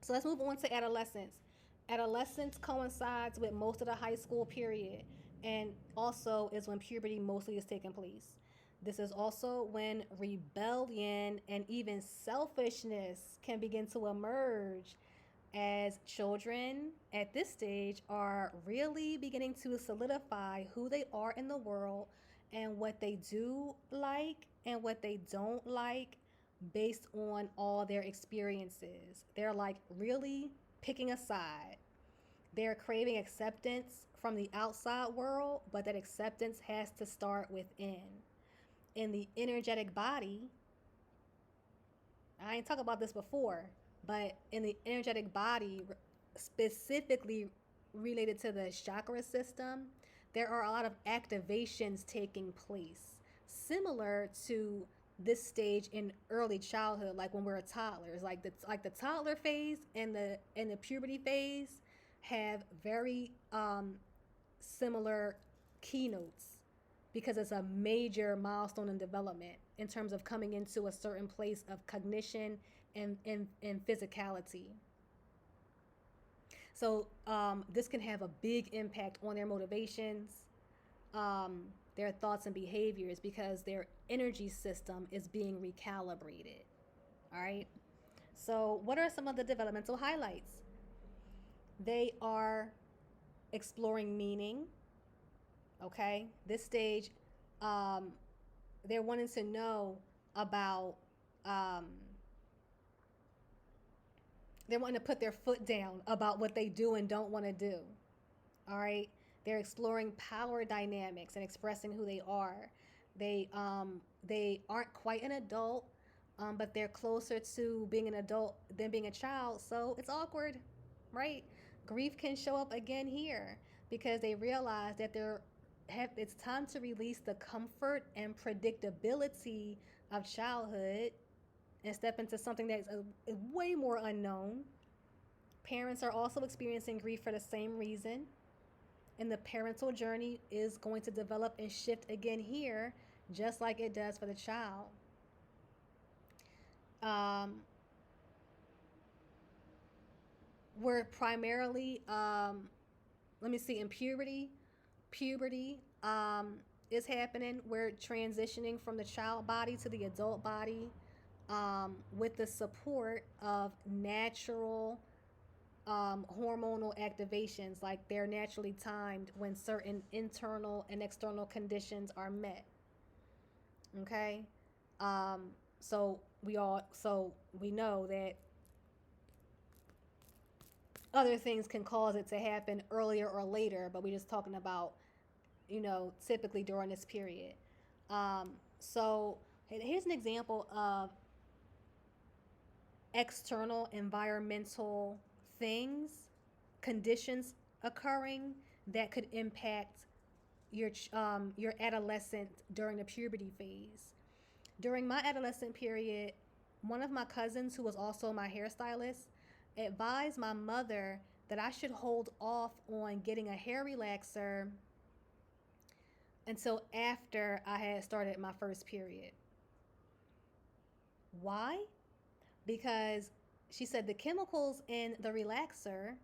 So let's move on to adolescence. Adolescence coincides with most of the high school period and also is when puberty mostly is taking place. This is also when rebellion and even selfishness can begin to emerge as children at this stage are really beginning to solidify who they are in the world and what they do like and what they don't like based on all their experiences. They're like really picking a side. They're craving acceptance from the outside world, but that acceptance has to start within. In the energetic body, I ain't talked about this before, but in the energetic body, specifically related to the chakra system, there are a lot of activations taking place, similar to this stage in early childhood, like when we're toddlers, like the toddler phase and the puberty phase have very similar keynotes because it's a major milestone in development in terms of coming into a certain place of cognition and physicality. So this can have a big impact on their motivations, their thoughts and behaviors because their energy system is being recalibrated. All right. So, what are some of the developmental highlights? They are exploring meaning. Okay. This stage, um, they're wanting to know about um, they're wanting to put their foot down about what they do and don't want to do. All right. They're exploring power dynamics and expressing who they are. They aren't quite an adult, but they're closer to being an adult than being a child. So it's awkward, right? Grief can show up again here because they realize that it's time to release the comfort and predictability of childhood and step into something that's way more unknown. Parents are also experiencing grief for the same reason, and the parental journey is going to develop and shift again here, just like it does for the child. Um, we're primarily, let me see, in puberty. Puberty is happening. We're transitioning from the child body to the adult body with the support of natural hormonal activations, like they're naturally timed when certain internal and external conditions are met. Okay, um, so we know that other things can cause it to happen earlier or later, but we're just talking about typically during this period. Um, so here's an example of external environmental things, conditions occurring that could impact your adolescent during the puberty phase. During my adolescent period, one of my cousins, who was also my hairstylist, advised my mother that I should hold off on getting a hair relaxer until after I had started my first period. Why? Because she said the chemicals in the relaxer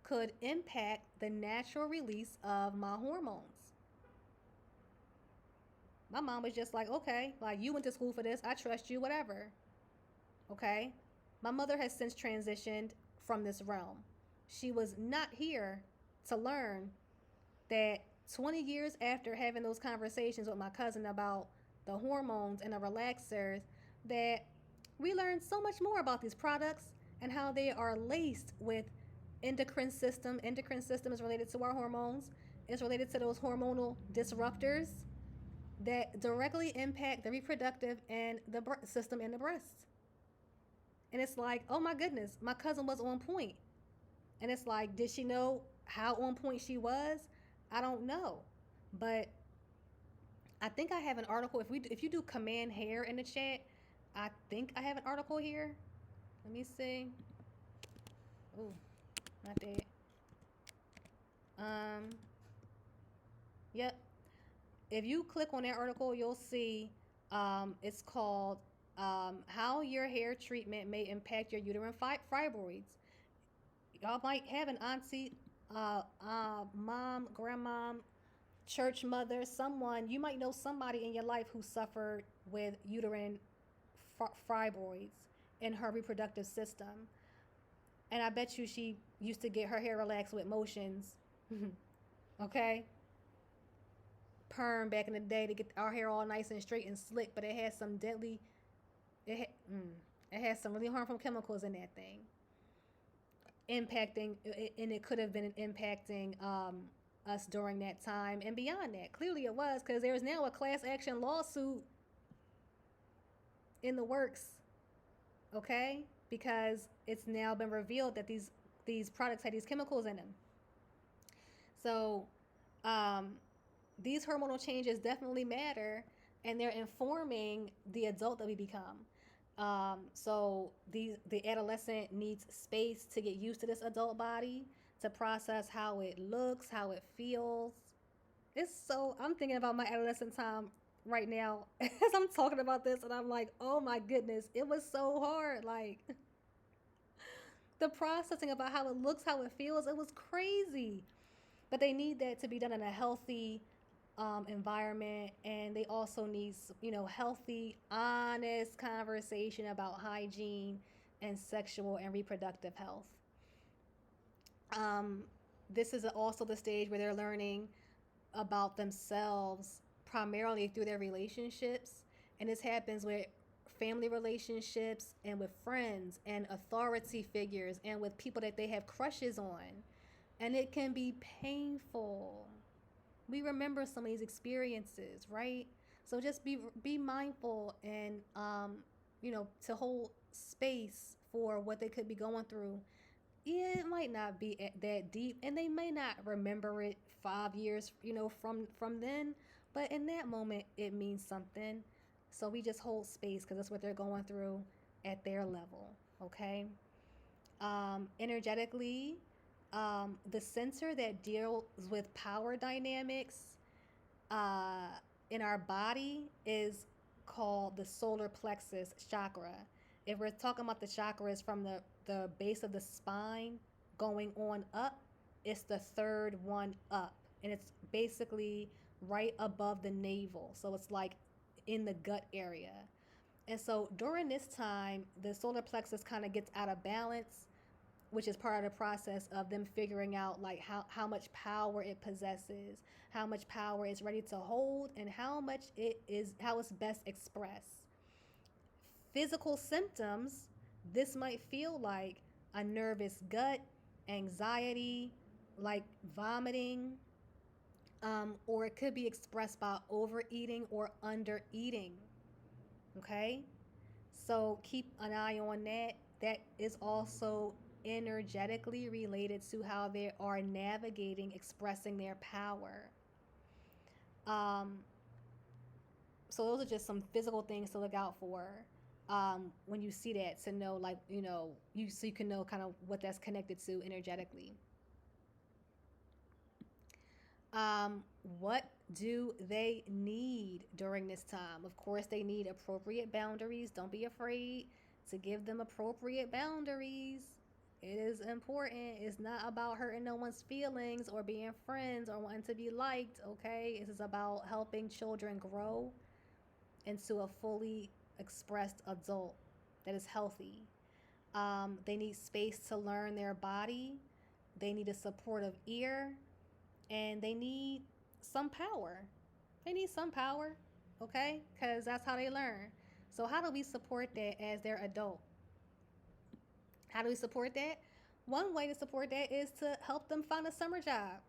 could impact the natural release of my hormones. My mom was just like, okay, like you went to school for this. I trust you, whatever. Okay. My mother has since transitioned from this realm. She was not here to learn that 20 years after having those conversations with my cousin about the hormones and the relaxers, that we learned so much more about these products and how they are laced with endocrine system. Endocrine system is related to our hormones. It's related to those hormonal disruptors that directly impact the reproductive and the system in the breast. And it's like, oh my goodness, my cousin was on point. And it's like, did she know how on point she was? I don't know. But I think I have an article. If you do command hair in the chat, I think I have an article here. Let me see. Oh, not that. Um, yep. If you click on that article, you'll see it's called How Your Hair Treatment May Impact Your Uterine Fibroids. Y'all might have an auntie, mom, grandmom, church mother, someone. You might know somebody in your life who suffered with uterine fibroids in her reproductive system. And I bet you she used to get her hair relaxed with motions. Okay? Perm back in the day to get our hair all nice and straight and slick, but it had some deadly, it had, it had some really harmful chemicals in that thing, impacting, and it could have been impacting us during that time and beyond that. Clearly, it was, because there is now a class action lawsuit in the works. Okay, because it's now been revealed that these products had these chemicals in them. So, um, these hormonal changes definitely matter, and they're informing the adult that we become. So the adolescent needs space to get used to this adult body, to process how it looks, how it feels. It's so, I'm thinking about my adolescent time right now as I'm talking about this, and I'm like, oh my goodness, it was so hard. Like, the processing about how it looks, how it feels, it was crazy. But they need that to be done in a healthy environment, and they also need, healthy, honest conversation about hygiene and sexual and reproductive health. um, this is also the stage where they're learning about themselves primarily through their relationships, and this happens with family relationships and with friends and authority figures and with people that they have crushes on, and it can be painful. We remember some of these experiences, right? So just be mindful, and to hold space for what they could be going through. Yeah, it might not be that deep, and they may not remember it 5 years, from then, but in that moment it means something. So we just hold space because that's what they're going through at their level. Okay. Energetically, the center that deals with power dynamics uh, in our body is called the solar plexus chakra. If we're talking about the chakras from the base of the spine going on up, it's the third one up. And it's basically right above the navel. So it's like in the gut area. And so during this time, the solar plexus kind of gets out of balance, which is part of the process of them figuring out like how much power it possesses, how much power it's ready to hold, and how it's best expressed. Physical symptoms, this might feel like a nervous gut, anxiety, like vomiting, or it could be expressed by overeating or undereating. Okay, so keep an eye on that. That is also energetically related to how they are navigating expressing their power. Um, so those are just some physical things to look out for when you see that, to know, like, so you can know kind of what that's connected to energetically. What do they need during this time? Of course, they need appropriate boundaries. Don't be afraid to give them appropriate boundaries. It is important. It's not about hurting no one's feelings or being friends or wanting to be liked, okay? This is about helping children grow into a fully expressed adult that is healthy. They need space to learn their body. They need a supportive ear, and they need some power. They need some power, okay? Because that's how they learn. So, how do we support that as their adult? How do we support that? One way to support that is to help them find a summer job.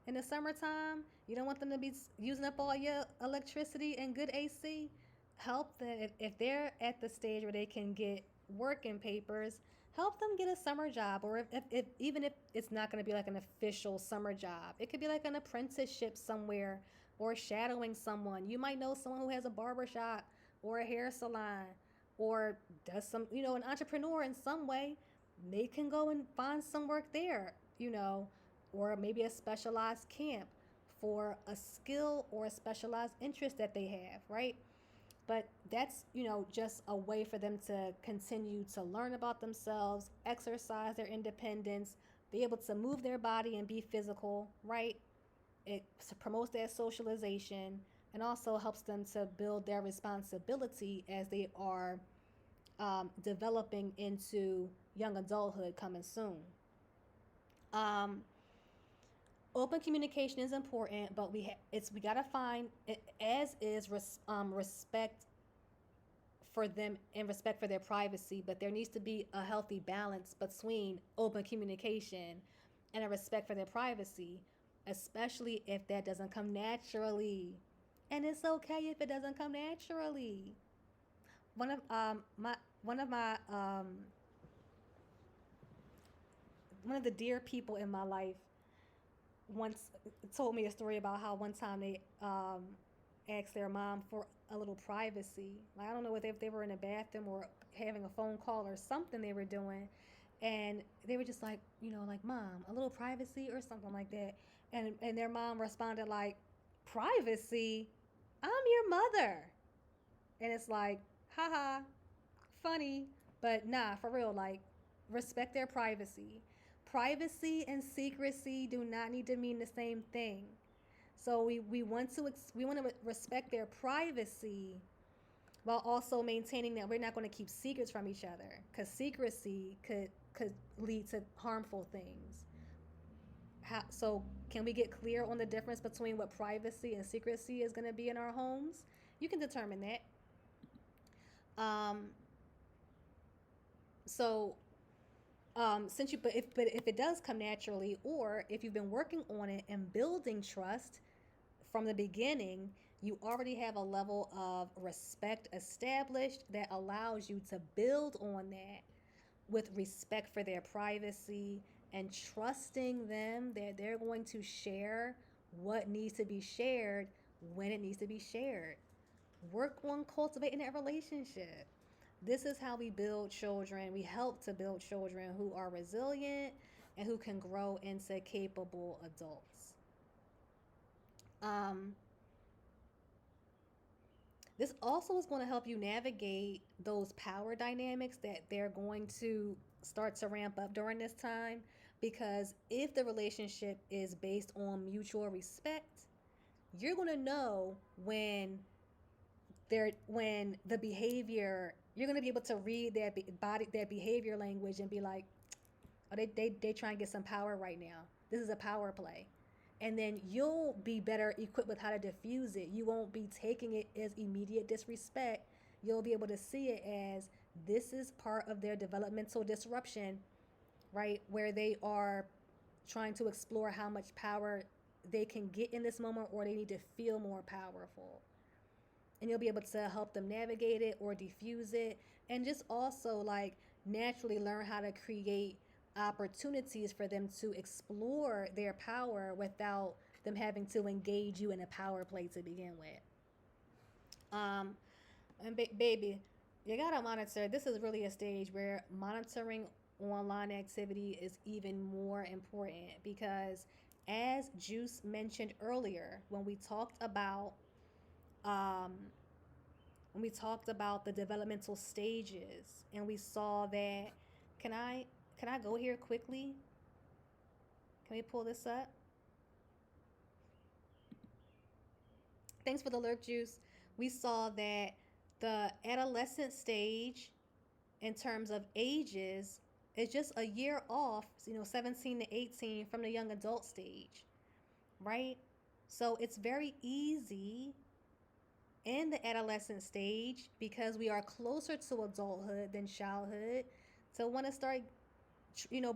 In the summertime, you don't want them to be using up all your electricity and good AC. Help them, if they're at the stage where they can get working papers, help them get a summer job. Or if even if it's not going to be like an official summer job, it could be like an apprenticeship somewhere, or shadowing someone. You might know someone who has a barber shop or a hair salon, or does some, an entrepreneur in some way. They can go and find some work there, or maybe a specialized camp for a skill or a specialized interest that they have, right? But that's, just a way for them to continue to learn about themselves, exercise their independence, be able to move their body and be physical, right? It promotes their socialization and also helps them to build their responsibility as they are developing into young adulthood coming soon. Um, Open communication is important, but we gotta find it, as is respect for them and respect for their privacy. But there needs to be a healthy balance between open communication and a respect for their privacy, especially if that doesn't come naturally. And it's okay if it doesn't come naturally. One of my one of my one of the dear people in my life once told me a story about how one time they asked their mom for a little privacy. Like, I don't know if they were in a bathroom or having a phone call or something they were doing, and they were just like, like, mom, a little privacy or something like that. And their mom responded like, privacy? I'm your mother. And it's like, haha, funny, but nah, for real, like, respect their privacy. Privacy and secrecy do not need to mean the same thing. So we want to respect their privacy while also maintaining that we're not going to keep secrets from each other, because secrecy could lead to harmful things. So can we get clear on the difference between what privacy and secrecy is going to be in our homes? You can determine that. Um, so since you but if it does come naturally, or if you've been working on it and building trust from the beginning, you already have a level of respect established that allows you to build on that with respect for their privacy and trusting them that they're going to share what needs to be shared when it needs to be shared. Work on cultivating that relationship. This is how we build children. We help to build children who are resilient and who can grow into capable adults. Um, this also is going to help you navigate those power dynamics that they're going to start to ramp up during this time. Because if the relationship is based on mutual respect, you're going to know when the behavior, you're going to be able to read their body, their behavior language, and be like, oh, they try and get some power right now. This is a power play. And then you'll be better equipped with how to diffuse it. You won't be taking it as immediate disrespect. You'll be able to see it as this is part of their developmental disruption, right? Where they are trying to explore how much power they can get in this moment, or they need to feel more powerful. And you'll be able to help them navigate it or diffuse it, and just also like naturally learn how to create opportunities for them to explore their power without them having to engage you in a power play to begin with. um and baby, you gotta monitor. This is really a stage where monitoring online activity is even more important, because as Juice mentioned earlier, um when we talked about the developmental stages, and we saw that, can I go here quickly? Can we pull this up? Thanks for the lurk, Juice. We saw that the adolescent stage in terms of ages is just a year off, 17 to 18 from the young adult stage, right? So it's very easy in the adolescent stage, because we are closer to adulthood than childhood, to want to start,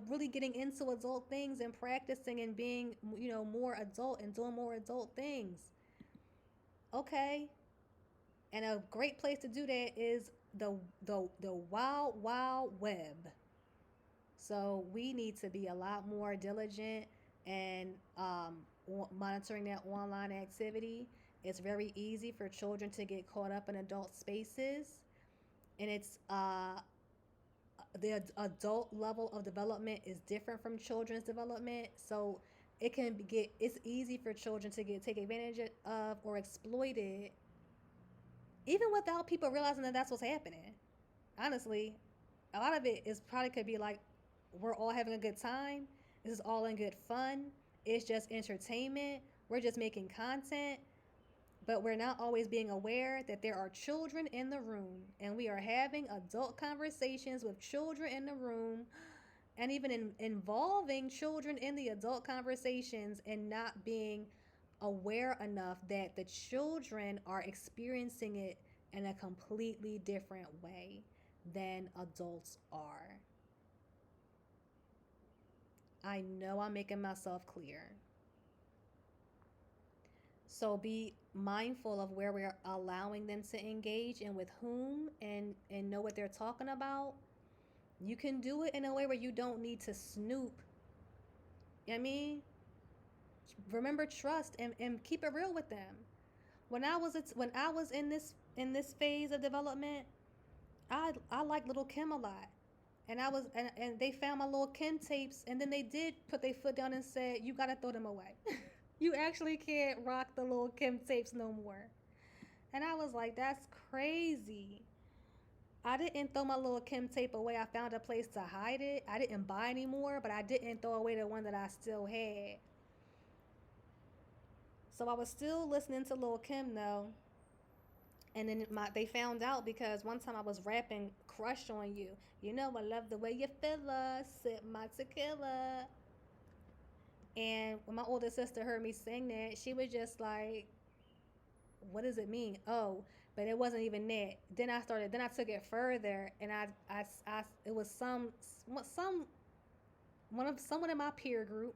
really getting into adult things and practicing and being, more adult and doing more adult things. Okay. And a great place to do that is the wild wild web. So we need to be a lot more diligent and monitoring that online activity. It's very easy for children to get caught up in adult spaces, and it's the adult level of development is different from children's development. So it's easy for children to get take advantage of or exploited even without people realizing that that's what's happening. Honestly, a lot of it is probably could be like we're all having a good time. This is all in good fun. It's just entertainment. We're just making content, but we're not always being aware that there are children in the room and we are having adult conversations with children in the room and even involving children in the adult conversations and not being aware enough that the children are experiencing it in a completely different way than adults are. I know I'm making myself clear. So be mindful of where we're allowing them to engage and with whom, and know what they're talking about. You can do it in a way where you don't need to snoop. You know what I mean, remember trust and keep it real with them. When I was in this phase of development, I like Little Kim a lot. And they found my Little Kim tapes, and then they did put their foot down and said, "You gotta throw them away. You actually can't rock the Little Kim tapes no more." And I was like, "That's crazy." I didn't throw my Little Kim tape away. I found a place to hide it. I didn't buy any more, but I didn't throw away the one that I still had. So I was still listening to Lil Kim though, and then they found out because one time I was rapping "Crush on You." You know I love the way you feel us, sip my tequila. And when my older sister heard me sing that, she was just like, "What does it mean?" Oh, but it wasn't even that. Then I took it further, and it was some one of someone in my peer group.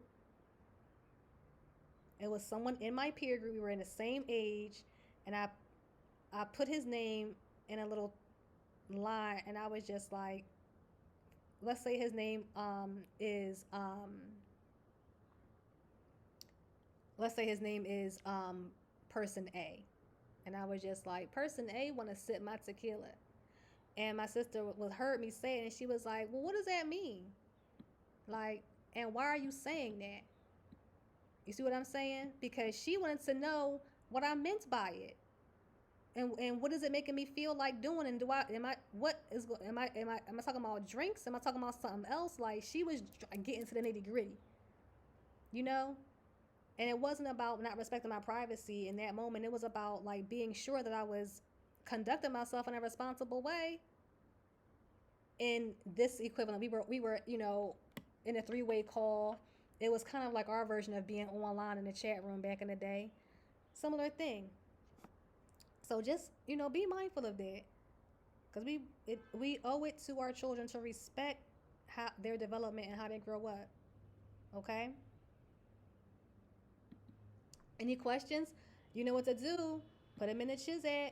It was someone in my peer group. We were in the same age, and I put his name in a little line, and I was just like, let's say his name is let's say his name is person A, and I was just like, person A want to sip my tequila, and my sister was heard me say it, and she was like, well, what does that mean? Like, and why are you saying that? You see what I'm saying? Because she wanted to know what I meant by it. And what is it making me feel like doing? And do I am I what is am I talking about drinks? Am I talking about something else? Like she was getting to the nitty gritty, you know. And it wasn't about not respecting my privacy in that moment. It was about like being sure that I was conducting myself in a responsible way. In this equivalent, we were in a three-way call. It was kind of like our version of being online in the chat room back in the day. Similar thing. So just be mindful of that, because we owe it to our children to respect how their development and how they grow up. Okay. Any questions? You know what to do. Put them in the Chizat.